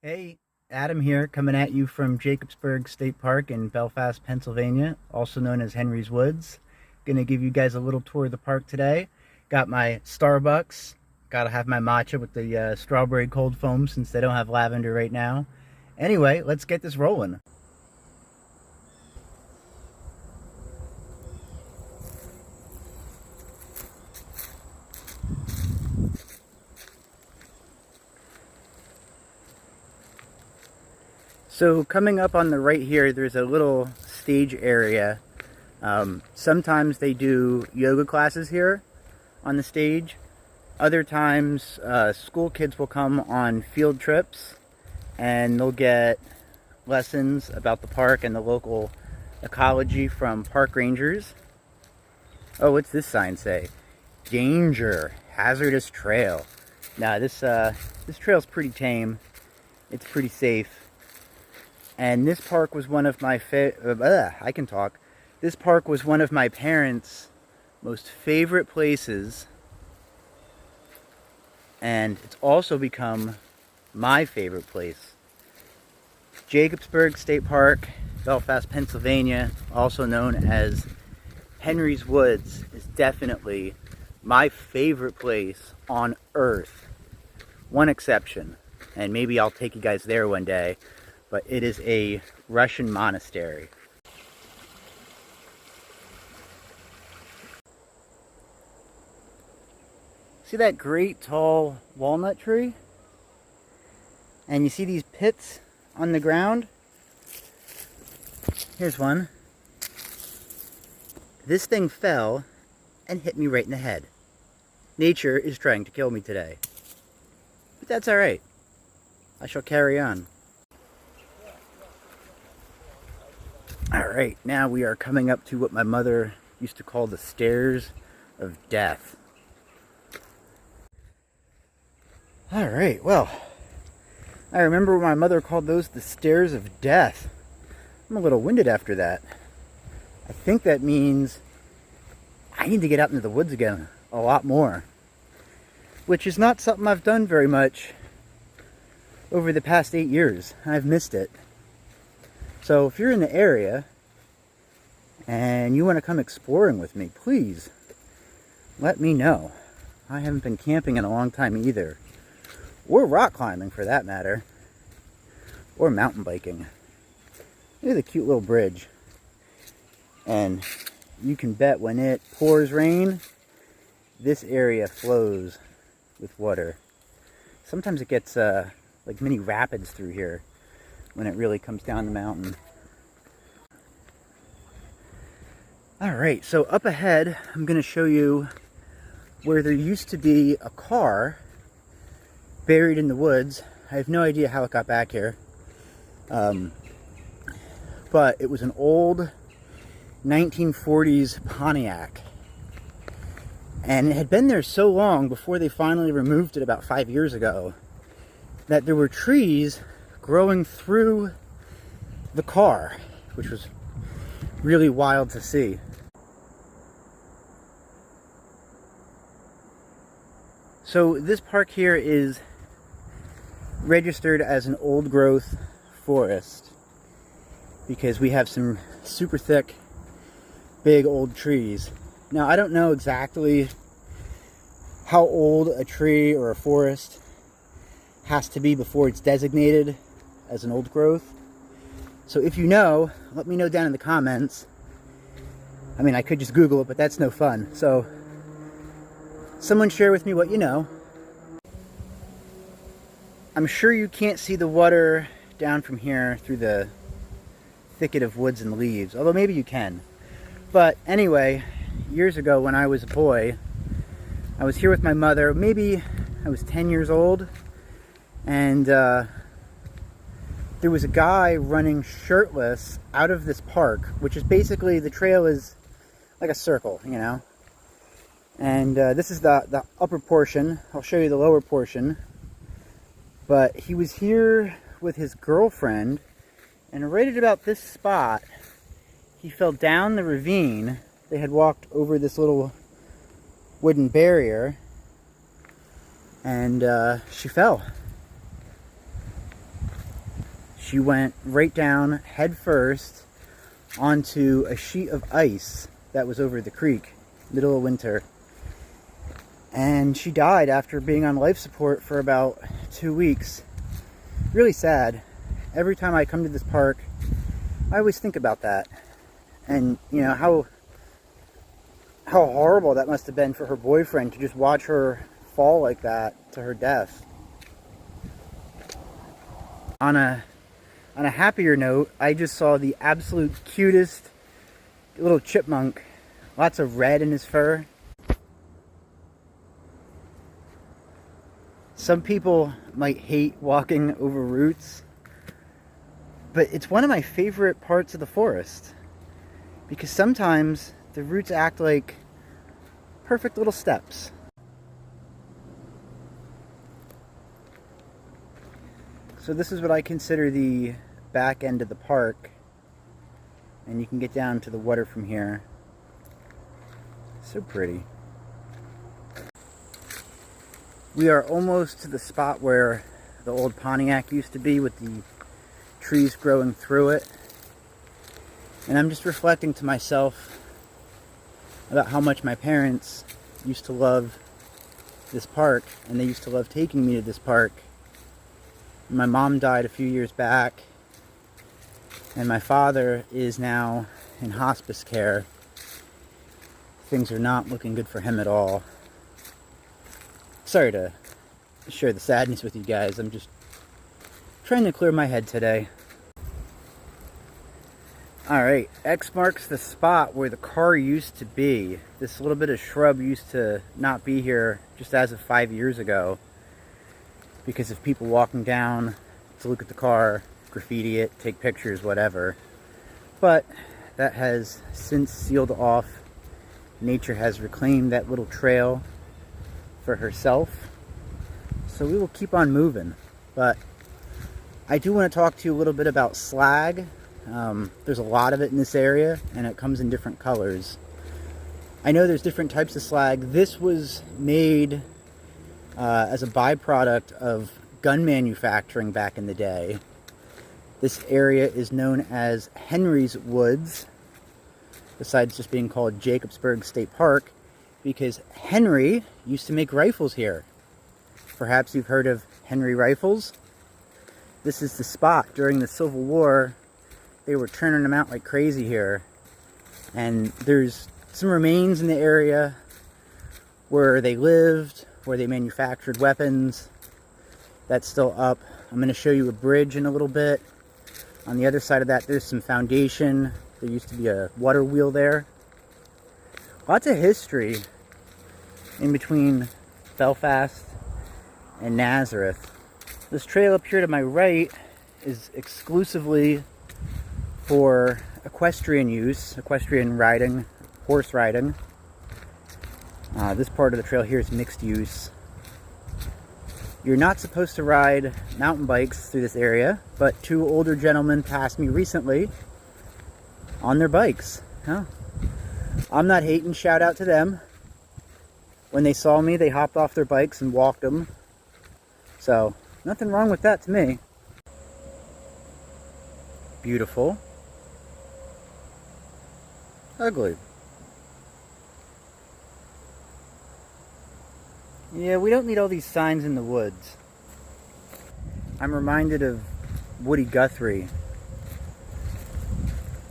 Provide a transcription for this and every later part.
Hey, Adam here, coming at you from Jacobsburg State Park in Belfast, Pennsylvania, also known as Henry's Woods. Gonna give you guys a little tour of the park today. Got my Starbucks. Gotta have my matcha with the strawberry cold foam since they don't have lavender right now. Anyway, let's get this rolling. So coming up on the right here, there's a little stage area. Sometimes they do yoga classes here on the stage. Other times, school kids will come on field trips and they'll get lessons about the park and the local ecology from park rangers. Oh, what's this sign say? Danger, hazardous trail. Now this trail's pretty tame. It's pretty safe. And this park was one of my This park was one of my parents' most favorite places, and it's also become my favorite place. Jacobsburg State Park, Belfast, Pennsylvania, also known as Henry's Woods, is definitely my favorite place on earth. One exception, and maybe I'll take you guys there one day, but it is a Russian monastery. See that great tall walnut tree? And you see these pits on the ground? Here's one. This thing fell and hit me right in the head. Nature is trying to kill me today. But that's alright. I shall carry on. Alright, now we are coming up to what my mother used to call the stairs of death. Alright, well, I remember my mother called those the stairs of death. I'm a little winded after that. I think that means I need to get out into the woods again a lot more, which is not something I've done very much over the past 8 years. I've missed it. So if you're in the area and you want to come exploring with me, please let me know. I haven't been camping in a long time either. Or rock climbing for that matter. Or mountain biking. Look at the cute little bridge. And you can bet when it pours rain, this area flows with water. Sometimes it gets like mini rapids through here when it really comes down the mountain. Alright, so up ahead, I'm going to show you where there used to be a car buried in the woods. I have no idea how it got back here. But it was an old 1940s Pontiac. And it had been there so long before they finally removed it about 5 years ago that there were trees growing through the car, which was really wild to see. So this park here is registered as an old growth forest because we have some super thick, big old trees. Now I don't know exactly how old a tree or a forest has to be before it's designated as an old growth. So if you know, let me know down in the comments. I mean, I could just Google it, but that's no fun. So someone share with me what you know. I'm sure you can't see the water down from here through the thicket of woods and leaves, although maybe you can. But anyway, years ago when I was a boy, I was here with my mother. Maybe I was 10 years old, and there was a guy running shirtless out of this park, which is basically, the trail is like a circle, you know. And this is the upper portion. I'll show you the lower portion. But he was here with his girlfriend, and right at about this spot, he fell down the ravine. They had walked over this little wooden barrier, and she fell. she went right down head first onto a sheet of ice that was over the creek, middle of winter. And she died after being on life support for about 2 weeks. Really sad. Every time I come to this park, I always think about that. And, you know, how horrible that must have been for her boyfriend to just watch her fall like that to her death. On a happier note, I just saw the absolute cutest little chipmunk. Lots of red in his fur. Some people might hate walking over roots, but it's one of my favorite parts of the forest, because sometimes the roots act like perfect little steps. So this is what I consider the back end of the park, and you can get down to the water from here. So pretty. We are almost to the spot where the old Pontiac used to be, with the trees growing through it. And I'm just reflecting to myself about how much my parents used to love this park, and they used to love taking me to this park. My mom died a few years back, and my father is now in hospice care. Things are not looking good for him at all. Sorry to share the sadness with you guys. I'm just trying to clear my head today. Alright, X marks the spot where the car used to be. This little bit of shrub used to not be here just as of 5 years ago, because of people walking down to look at the car, graffiti it, take pictures, whatever. But that has since sealed off. Nature has reclaimed that little trail for herself, so we will keep on moving. But I do want to talk to you a little bit about slag. There's a lot of it in this area, and it comes in different colors. I know there's different types of slag. This was made as a byproduct of gun manufacturing back in the day. This area is known as Henry's Woods, besides just being called Jacobsburg State Park, because Henry used to make rifles here. Perhaps you've heard of Henry rifles. This is the spot during the Civil War. They were turning them out like crazy here. And there's some remains in the area where they lived, where they manufactured weapons. That's still up. I'm going to show you a bridge in a little bit. On the other side of that, there's some foundation. There used to be a water wheel there. Lots of history in between Belfast and Nazareth. This trail up here to my right is exclusively for equestrian use, equestrian riding, horse riding. This part of the trail here is mixed use. You're not supposed to ride mountain bikes through this area, but two older gentlemen passed me recently on their bikes. Huh? I'm not hating, shout out to them. When they saw me, they hopped off their bikes and walked them. So, nothing wrong with that to me. Beautiful. Ugly. Yeah, we don't need all these signs in the woods. I'm reminded of Woody Guthrie.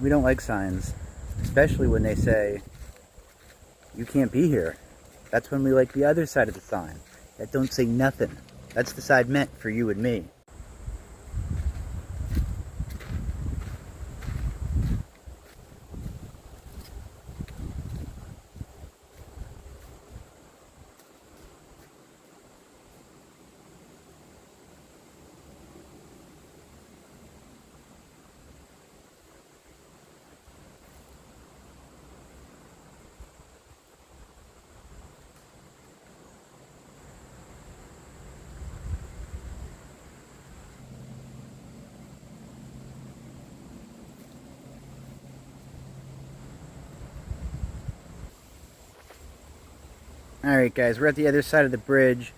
We don't like signs, especially when they say, "You can't be here." That's when we like the other side of the sign, that don't say nothing. That's the side meant for you and me. Alright guys, we're at the other side of the bridge.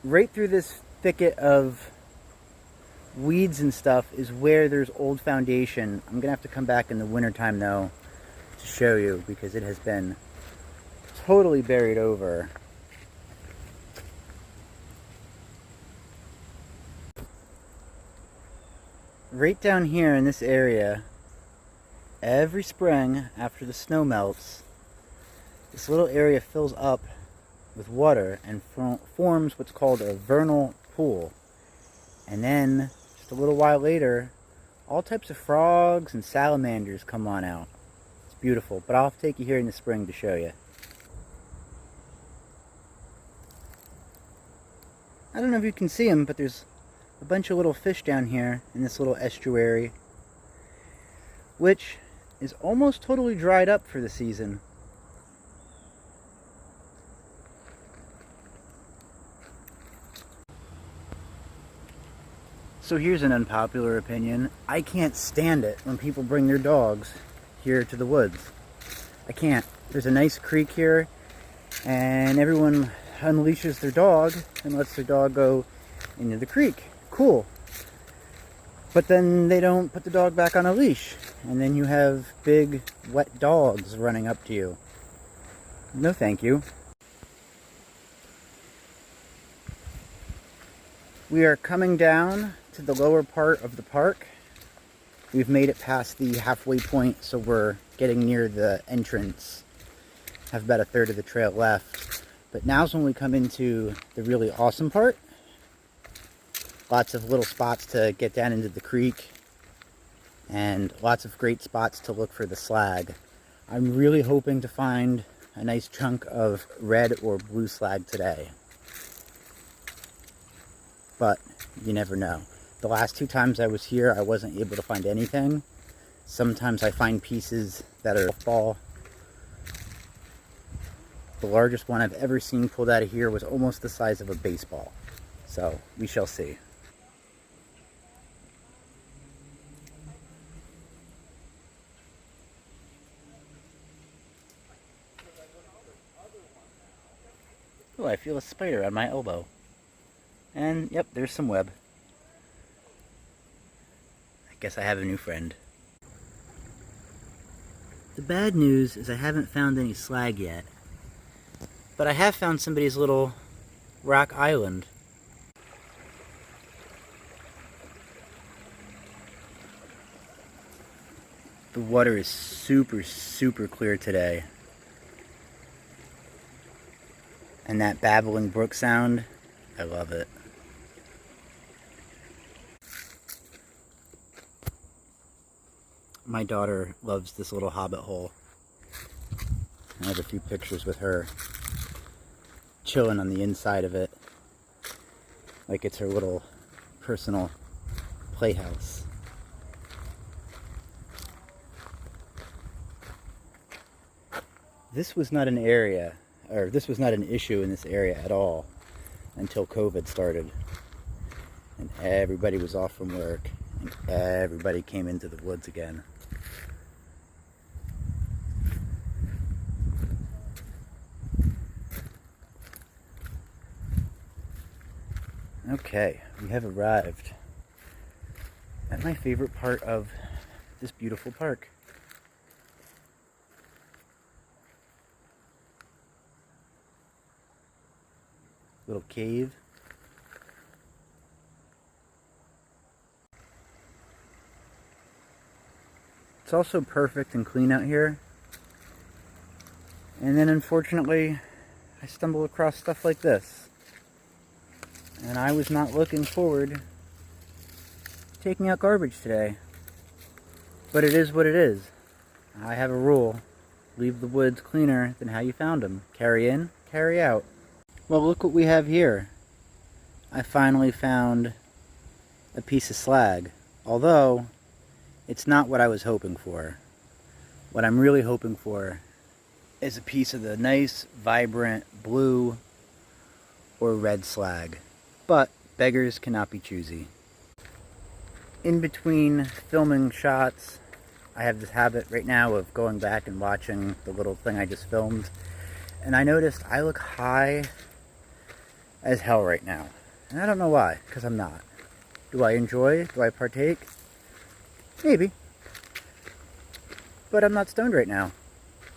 Right through this thicket of weeds and stuff is where there's old foundation. I'm gonna have to come back in the wintertime though to show you, because it has been totally buried over. Right down here in this area, every spring after the snow melts, this little area fills up with water and forms what's called a vernal pool. And then, just a little while later, all types of frogs and salamanders come on out. It's beautiful, but I'll have to take you here in the spring to show you. I don't know if you can see them, but there's a bunch of little fish down here in this little estuary, which is almost totally dried up for the season. So here's an unpopular opinion. I can't stand it when people bring their dogs here to the woods. I can't. There's a nice creek here, and everyone unleashes their dog and lets their dog go into the creek. Cool. But then they don't put the dog back on a leash, and then you have big wet dogs running up to you. No thank you. We are coming down to the lower part of the park. We've made it past the halfway point, so we're getting near the entrance. Have about a third of the trail left. But now's when we come into the really awesome part. Lots of little spots to get down into the creek, and lots of great spots to look for the slag. I'm really hoping to find a nice chunk of red or blue slag today, but you never know. The last 2 times I was here, I wasn't able to find anything. Sometimes I find pieces that are fall. The largest one I've ever seen pulled out of here was almost the size of a baseball. So we shall see. Oh, I feel a spider on my elbow. And yep, there's some web. I guess I have a new friend. The bad news is I haven't found any slag yet. But I have found somebody's little rock island. The water is super, super clear today. And that babbling brook sound, I love it. My daughter loves this little hobbit hole. I have a few pictures with her chilling on the inside of it, like it's her little personal playhouse. This was not an area, or this was not an issue in this area at all until COVID started. And everybody was off from work, and everybody came into the woods again. Okay, we have arrived at my favorite part of this beautiful park. Little cave. It's also perfect and clean out here. And then unfortunately, I stumble across stuff like this. And I was not looking forward to taking out garbage today. But it is what it is. I have a rule. Leave the woods cleaner than how you found them. Carry in, carry out. Well, look what we have here. I finally found a piece of slag. Although, it's not what I was hoping for. What I'm really hoping for is a piece of the nice, vibrant blue or red slag. But beggars cannot be choosy. In between filming shots, I have this habit right now of going back and watching the little thing I just filmed. And I noticed I look high as hell right now. And I don't know why, because I'm not. Do I enjoy? Do I partake? Maybe. But I'm not stoned right now.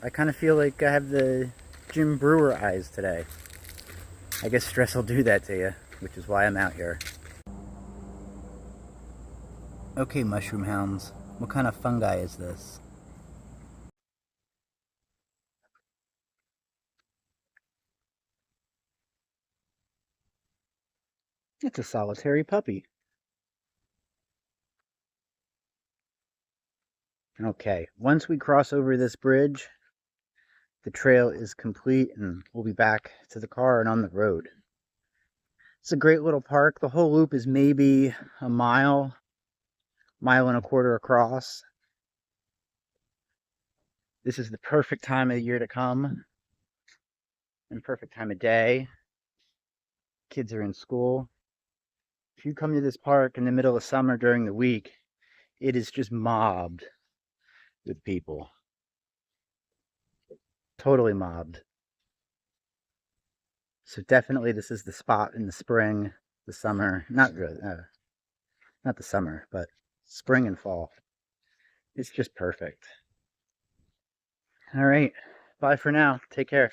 I kind of feel like I have the Jim Brewer eyes today. I guess stress will do that to you, which is why I'm out here. Okay, mushroom hounds, what kind of fungi is this? It's a solitary puppy. Okay, once we cross over this bridge, the trail is complete and we'll be back to the car and on the road. It's a great little park. The whole loop is maybe a mile and a quarter across. This is the perfect time of the year to come and perfect time of day. Kids are in school. If you come to this park in the middle of summer during the week, it is just mobbed with people. Totally mobbed. So definitely this is the spot in the spring, the summer, not really, not the summer, but spring and fall. It's just perfect. All right, bye for now. Take care.